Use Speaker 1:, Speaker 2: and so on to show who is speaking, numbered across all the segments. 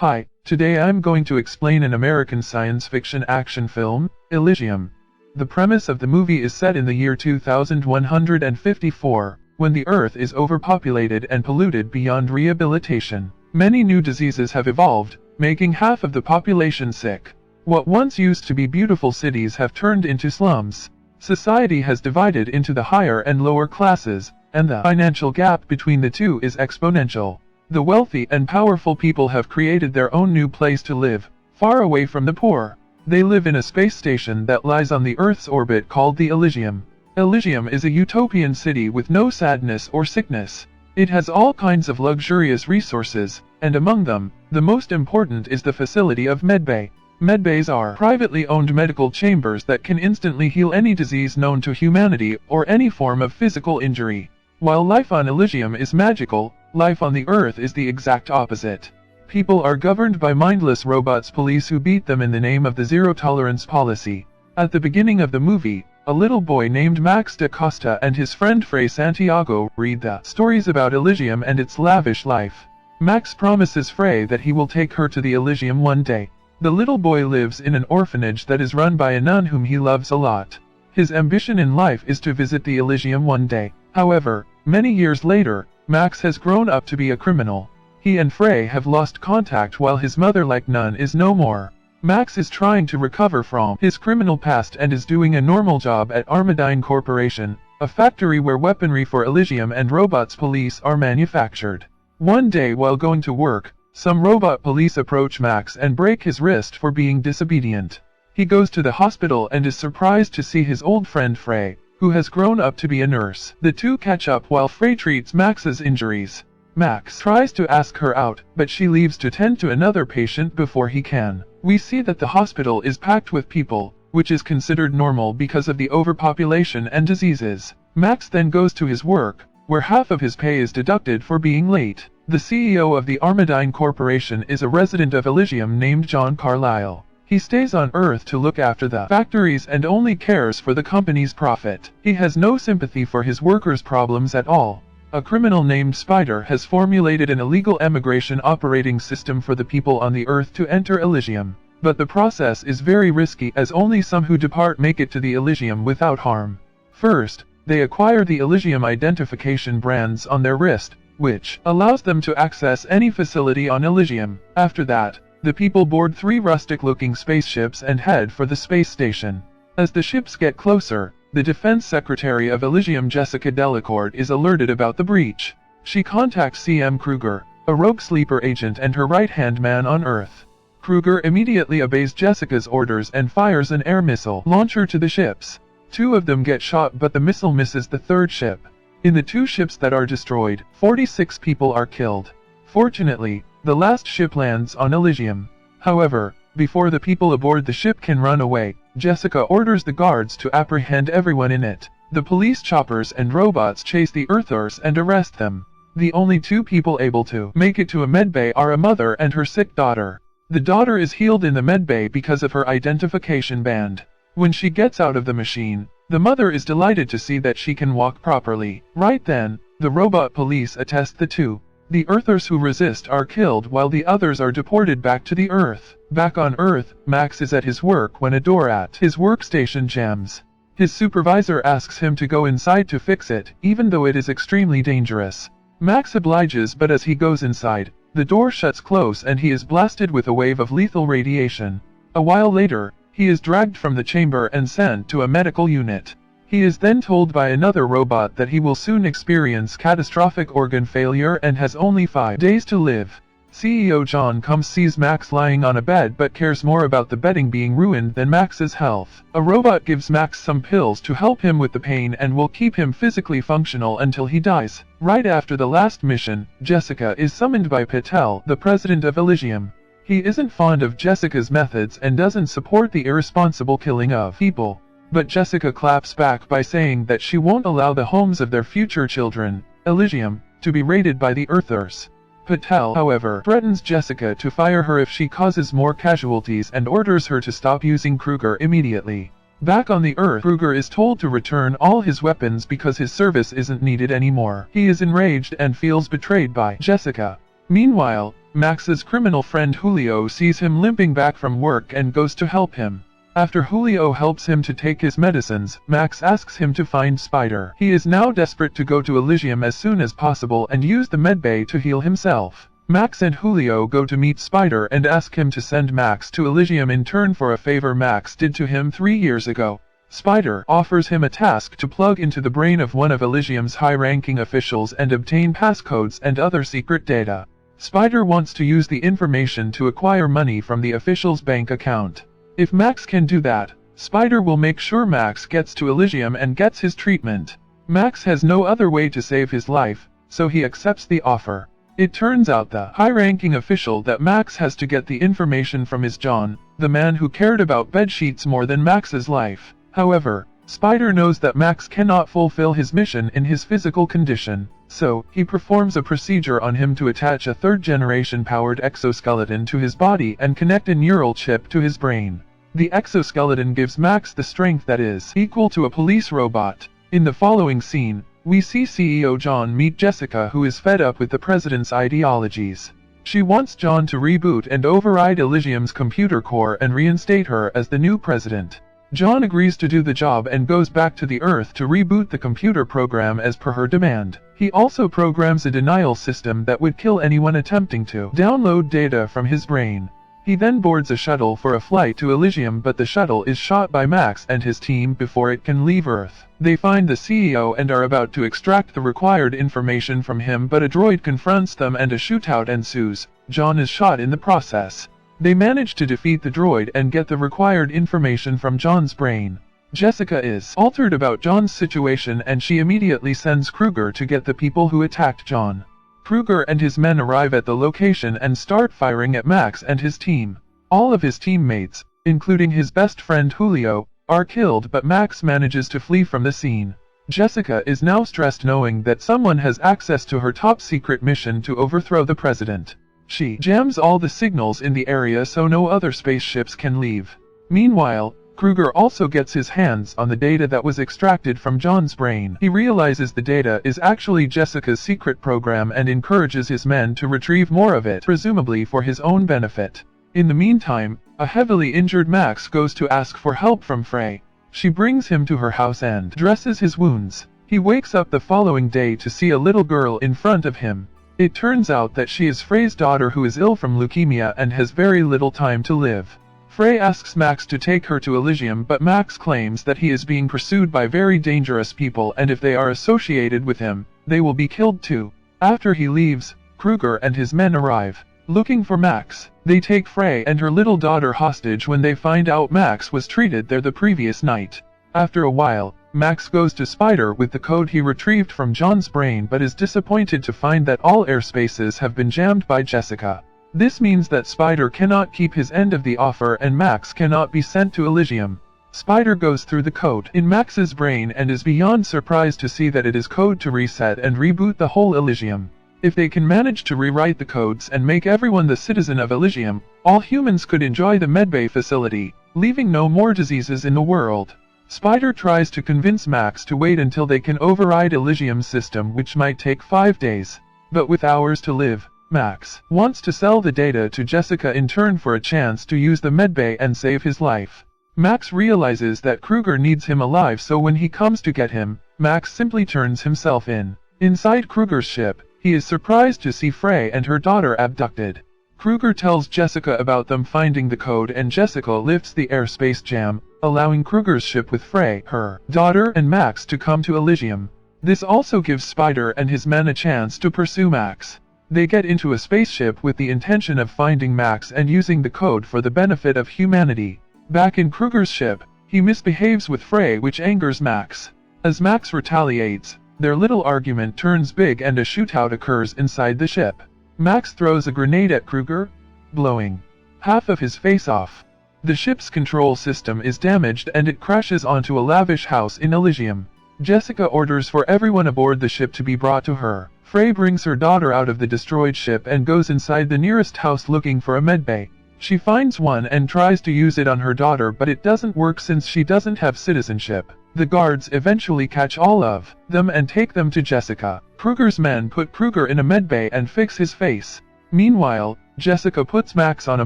Speaker 1: Hi, today I'm going to explain an American science fiction action film, Elysium. The premise of the movie is set in the year 2154, when the Earth is overpopulated and polluted beyond rehabilitation. Many new diseases have evolved, making half of the population sick. What once used to be beautiful cities have turned into slums. Society has divided into the higher and lower classes, and the financial gap between the two is exponential. The wealthy and powerful people have created their own new place to live, far away from the poor. They live in a space station that lies on the Earth's orbit called the Elysium. Elysium is a utopian city with no sadness or sickness. It has all kinds of luxurious resources, and among them, the most important is the facility of medbay. Medbays are privately owned medical chambers that can instantly heal any disease known to humanity or any form of physical injury. While life on Elysium is magical, life on the Earth is the exact opposite. People are governed by mindless robots police who beat them in the name of the zero-tolerance policy. At the beginning of the movie, a little boy named Max da Costa and his friend Frei Santiago read the stories about Elysium and its lavish life. Max promises Frei that he will take her to the Elysium one day. The little boy lives in an orphanage that is run by a nun whom he loves a lot. His ambition in life is to visit the Elysium one day. However, many years later, Max has grown up to be a criminal. He and Frei have lost contact while his mother-like nun is no more. Max is trying to recover from his criminal past and is doing a normal job at Armadine Corporation, a factory where weaponry for Elysium and robots police are manufactured. One day while going to work, some robot police approach Max and break his wrist for being disobedient. He goes to the hospital and is surprised to see his old friend Frei, who has grown up to be a nurse. The two catch up while Frei treats Max's injuries. Max tries to ask her out, but she leaves to tend to another patient before he can. We see that the hospital is packed with people, which is considered normal because of the overpopulation and diseases. Max then goes to his work, where half of his pay is deducted for being late. The CEO of the Armadine Corporation is a resident of Elysium named John Carlyle. He stays on Earth to look after the factories and only cares for the company's profit. He has no sympathy for his workers' problems at all. A criminal named Spider has formulated an illegal emigration operating system for the people on the Earth to enter Elysium. But the process is very risky as only some who depart make it to the Elysium without harm. First, they acquire the Elysium identification brands on their wrist, which allows them to access any facility on Elysium. After that, the people board 3 rustic-looking spaceships and head for the space station. As the ships get closer, the Defense Secretary of Elysium Jessica Delacourt is alerted about the breach. She contacts C.M. Kruger, a rogue sleeper agent and her right-hand man on Earth. Kruger immediately obeys Jessica's orders and fires an air missile launcher to the ships. 2 of them get shot but the missile misses the 3rd ship. In the 2 ships that are destroyed, 46 people are killed. Fortunately, the last ship lands on Elysium. However, before the people aboard the ship can run away, Jessica orders the guards to apprehend everyone in it. The police choppers and robots chase the Earthers and arrest them. The only 2 people able to make it to a medbay are a mother and her sick daughter. The daughter is healed in the medbay because of her identification band. When she gets out of the machine, the mother is delighted to see that she can walk properly. Right then, the robot police attest the 2. The Earthers who resist are killed while the others are deported back to the Earth. Back on Earth, Max is at his work when a door at his workstation jams. His supervisor asks him to go inside to fix it, even though it is extremely dangerous. Max obliges, but as he goes inside, the door shuts close and he is blasted with a wave of lethal radiation. A while later, he is dragged from the chamber and sent to a medical unit. He is then told by another robot that he will soon experience catastrophic organ failure and has only 5 days to live. CEO John sees Max lying on a bed but cares more about the bedding being ruined than Max's health. A robot gives Max some pills to help him with the pain and will keep him physically functional until he dies. Right after the last mission, Jessica is summoned by Patel, the president of Elysium. He isn't fond of Jessica's methods and doesn't support the irresponsible killing of people. But Jessica claps back by saying that she won't allow the homes of their future children, Elysium, to be raided by the Earthers. Patel, however, threatens Jessica to fire her if she causes more casualties and orders her to stop using Kruger immediately. Back on the Earth, Kruger is told to return all his weapons because his service isn't needed anymore. He is enraged and feels betrayed by Jessica. Meanwhile, Max's criminal friend Julio sees him limping back from work and goes to help him. After Julio helps him to take his medicines, Max asks him to find Spider. He is now desperate to go to Elysium as soon as possible and use the medbay to heal himself. Max and Julio go to meet Spider and ask him to send Max to Elysium in turn for a favor Max did to him 3 years ago. Spider offers him a task to plug into the brain of one of Elysium's high-ranking officials and obtain passcodes and other secret data. Spider wants to use the information to acquire money from the official's bank account. If Max can do that, Spider will make sure Max gets to Elysium and gets his treatment. Max has no other way to save his life, so he accepts the offer. It turns out the high-ranking official that Max has to get the information from is John, the man who cared about bedsheets more than Max's life. However, Spider knows that Max cannot fulfill his mission in his physical condition, so he performs a procedure on him to attach a third-generation powered exoskeleton to his body and connect a neural chip to his brain. The exoskeleton gives Max the strength that is equal to a police robot. In the following scene, we see CEO John meet Jessica, who is fed up with the president's ideologies. She wants John to reboot and override Elysium's computer core and reinstate her as the new president. John agrees to do the job and goes back to the Earth to reboot the computer program as per her demand. He also programs a denial system that would kill anyone attempting to download data from his brain. He then boards a shuttle for a flight to Elysium, but the shuttle is shot by Max and his team before it can leave Earth. They find the CEO and are about to extract the required information from him, but a droid confronts them and a shootout ensues. John is shot in the process. They manage to defeat the droid and get the required information from John's brain. Jessica is altered about John's situation and she immediately sends Kruger to get the people who attacked John. Kruger and his men arrive at the location and start firing at Max and his team. All of his teammates, including his best friend Julio, are killed, but Max manages to flee from the scene. Jessica is now stressed knowing that someone has access to her top-secret mission to overthrow the president. She jams all the signals in the area so no other spaceships can leave. Meanwhile, Kruger also gets his hands on the data that was extracted from John's brain. He realizes the data is actually Jessica's secret program and encourages his men to retrieve more of it, presumably for his own benefit. In the meantime, a heavily injured Max goes to ask for help from Frey. She brings him to her house and dresses his wounds. He wakes up the following day to see a little girl in front of him. It turns out that she is Frey's daughter, who is ill from leukemia and has very little time to live. Frey asks Max to take her to Elysium, but Max claims that he is being pursued by very dangerous people and if they are associated with him, they will be killed too. After he leaves, Kruger and his men arrive, looking for Max. They take Frey and her little daughter hostage when they find out Max was treated there the previous night. After a while, Max goes to Spider with the code he retrieved from John's brain, but is disappointed to find that all airspaces have been jammed by Jessica. This means that Spider cannot keep his end of the offer and Max cannot be sent to Elysium. Spider goes through the code in Max's brain and is beyond surprised to see that it is code to reset and reboot the whole Elysium. If they can manage to rewrite the codes and make everyone the citizen of Elysium, all humans could enjoy the medbay facility, leaving no more diseases in the world. Spider tries to convince Max to wait until they can override Elysium's system, which might take 5 days. But with hours to live, Max wants to sell the data to Jessica in turn for a chance to use the medbay and save his life. Max realizes that Kruger needs him alive, so when he comes to get him, Max simply turns himself in. Inside Kruger's ship, he is surprised to see Frey and her daughter abducted. Kruger tells Jessica about them finding the code and Jessica lifts the airspace jam, allowing Kruger's ship with Frey, her daughter and Max to come to Elysium. This also gives Spider and his men a chance to pursue Max. They get into a spaceship with the intention of finding Max and using the code for the benefit of humanity. Back in Kruger's ship, he misbehaves with Frey, which angers Max. As Max retaliates, their little argument turns big and a shootout occurs inside the ship. Max throws a grenade at Kruger, blowing half of his face off. The ship's control system is damaged and it crashes onto a lavish house in Elysium. Jessica orders for everyone aboard the ship to be brought to her. Frey brings her daughter out of the destroyed ship and goes inside the nearest house looking for a medbay. She finds one and tries to use it on her daughter, but it doesn't work since she doesn't have citizenship. The guards eventually catch all of them and take them to Jessica. Kruger's men put Kruger in a medbay and fix his face. Meanwhile, Jessica puts Max on a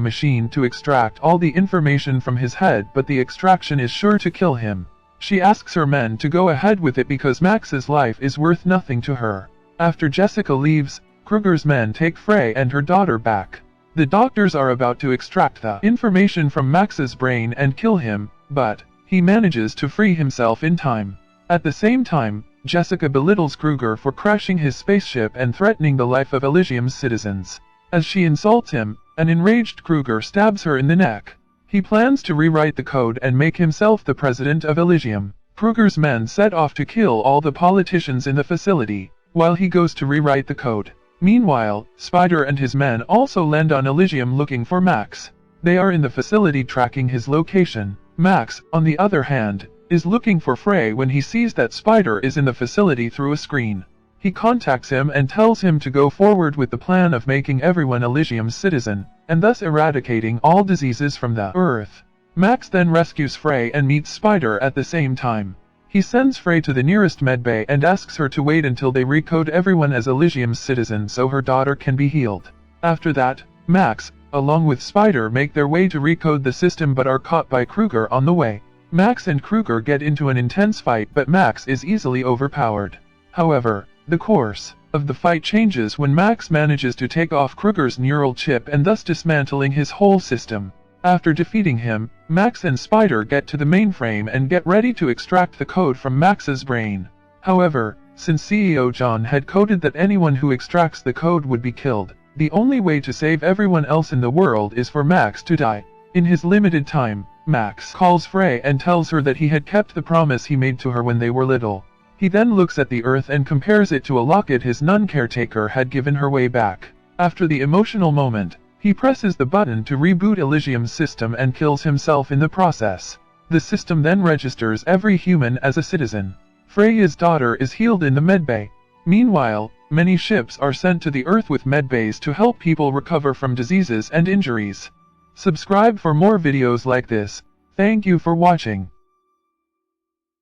Speaker 1: machine to extract all the information from his head, but the extraction is sure to kill him. She asks her men to go ahead with it because Max's life is worth nothing to her. After Jessica leaves, Kruger's men take Frey and her daughter back. The doctors are about to extract the information from Max's brain and kill him, but he manages to free himself in time. At the same time, Jessica belittles Kruger for crashing his spaceship and threatening the life of Elysium's citizens. As she insults him, an enraged Kruger stabs her in the neck. He plans to rewrite the code and make himself the president of Elysium. Kruger's men set off to kill all the politicians in the facility, while he goes to rewrite the code. Meanwhile, Spider and his men also land on Elysium looking for Max. They are in the facility tracking his location. Max, on the other hand, is looking for Frey when he sees that Spider is in the facility through a screen. He contacts him and tells him to go forward with the plan of making everyone Elysium's citizen, and thus eradicating all diseases from the Earth. Max then rescues Frey and meets Spider at the same time. He sends Frey to the nearest medbay and asks her to wait until they recode everyone as Elysium's citizen so her daughter can be healed. After that, Max, along with Spider, make their way to recode the system but are caught by Kruger on the way. Max and Kruger get into an intense fight, but Max is easily overpowered. However, the course of the fight changes when Max manages to take off Kruger's neural chip and thus dismantling his whole system. After defeating him, Max and Spider get to the mainframe and get ready to extract the code from Max's brain. However, since CEO John had coded that anyone who extracts the code would be killed, the only way to save everyone else in the world is for Max to die. In his limited time, Max calls Frey and tells her that he had kept the promise he made to her when they were little. He then looks at the Earth and compares it to a locket his nun caretaker had given her way back. After the emotional moment, he presses the button to reboot Elysium's system and kills himself in the process. The system then registers every human as a citizen. Freya's daughter is healed in the medbay. Meanwhile, many ships are sent to the Earth with medbays to help people recover from diseases and injuries. Subscribe for more videos like this. Thank you for watching.